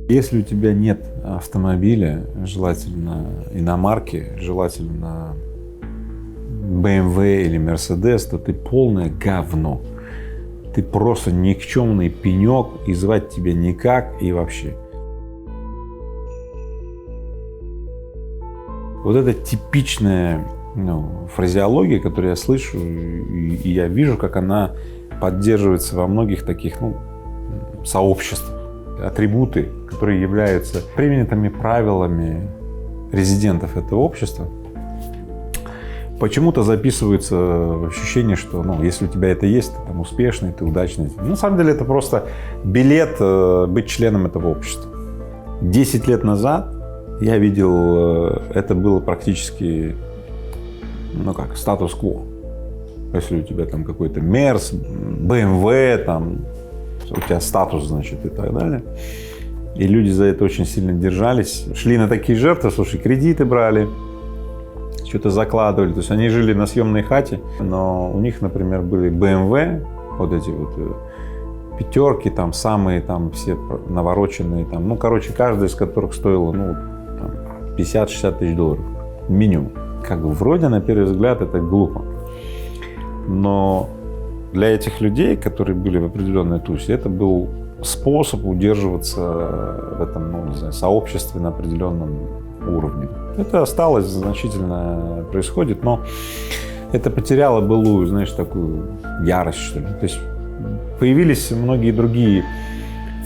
Если у тебя нет автомобиля, желательно иномарки, желательно BMW или Mercedes, то ты полное говно. Ты просто никчемный пенек, и звать тебя никак, и вообще. Вот это типичная фразеология, которую я слышу, и я вижу, как она поддерживается во многих таких сообществах. Атрибуты, которые являются принятыми правилами резидентов этого общества, почему-то записываются в ощущение, что если у тебя это есть, ты там успешный, ты удачный. На самом деле это просто билет быть членом этого общества. 10 лет назад я видел, это было практически, статус-кво. Если у тебя там какой-то Мерс, BMW, там, у тебя статус, значит, и так далее. И люди за это очень сильно держались. Шли на такие жертвы, кредиты брали, что-то закладывали. То есть они жили на съемной хате, но у них, например, были BMW, вот эти вот пятерки, там самые там все навороченные, там, каждая из которых стоила 50-60 тысяч долларов минимум. Вроде на первый взгляд это глупо, но для этих людей, которые были в определенной тусе, это был способ удерживаться в этом, сообществе на определенном уровне. Это осталось, значительно происходит, но это потеряло былую, такую ярость, что ли. То есть появились многие другие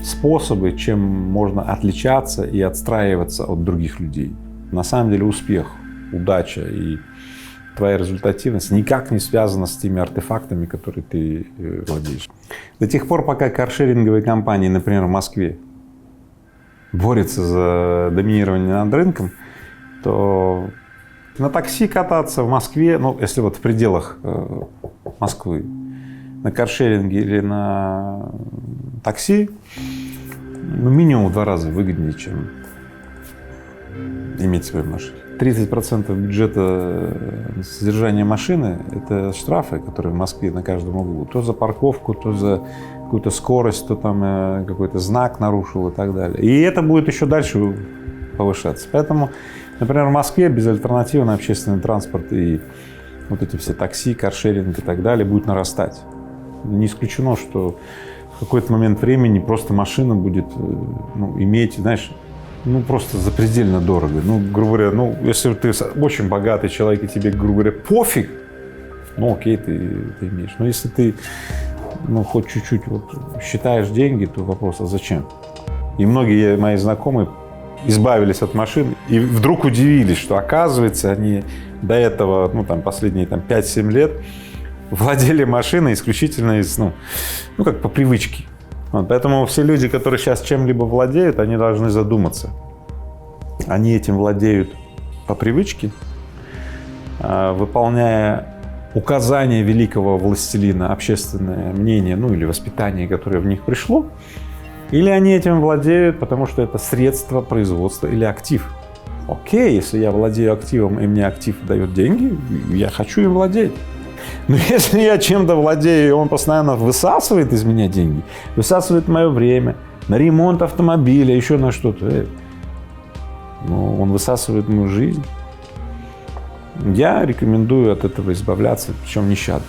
способы, чем можно отличаться и отстраиваться от других людей. На самом деле успех, удача и твоя результативность никак не связана с теми артефактами, которые ты владеешь. До тех пор, пока каршеринговые компании, например, в Москве, борются за доминирование над рынком, то на такси кататься в Москве, если в пределах Москвы, на каршеринге или на такси, минимум в 2 раза выгоднее, чем иметь свою машину. 30% бюджета содержания машины – это штрафы, которые в Москве на каждом углу. То за парковку, то за какую-то скорость, то там какой-то знак нарушил и так далее. И это будет еще дальше повышаться. Поэтому, например, в Москве безальтернативный общественный транспорт и вот эти все такси, каршеринг и так далее будет нарастать. Не исключено, что в какой-то момент времени просто машина будет иметь, просто запредельно дорого. Грубо говоря, если ты очень богатый человек и тебе, грубо говоря, пофиг, окей, ты имеешь. Но если ты, хоть чуть-чуть считаешь деньги, то вопрос, а зачем? И многие мои знакомые избавились от машин и вдруг удивились, что, оказывается, они до этого, последние 5-7 лет владели машиной исключительно из, по привычке. Поэтому все люди, которые сейчас чем-либо владеют, они должны задуматься. Они этим владеют по привычке, выполняя указания великого властелина, общественное мнение, или воспитание, которое в них пришло, или они этим владеют, потому что это средство производства или актив. Окей, если я владею активом, и мне актив дает деньги, я хочу им владеть. Но если я чем-то владею, и он постоянно высасывает из меня деньги, высасывает мое время на ремонт автомобиля, еще на что-то, он высасывает мою жизнь, я рекомендую от этого избавляться, причем нещадно.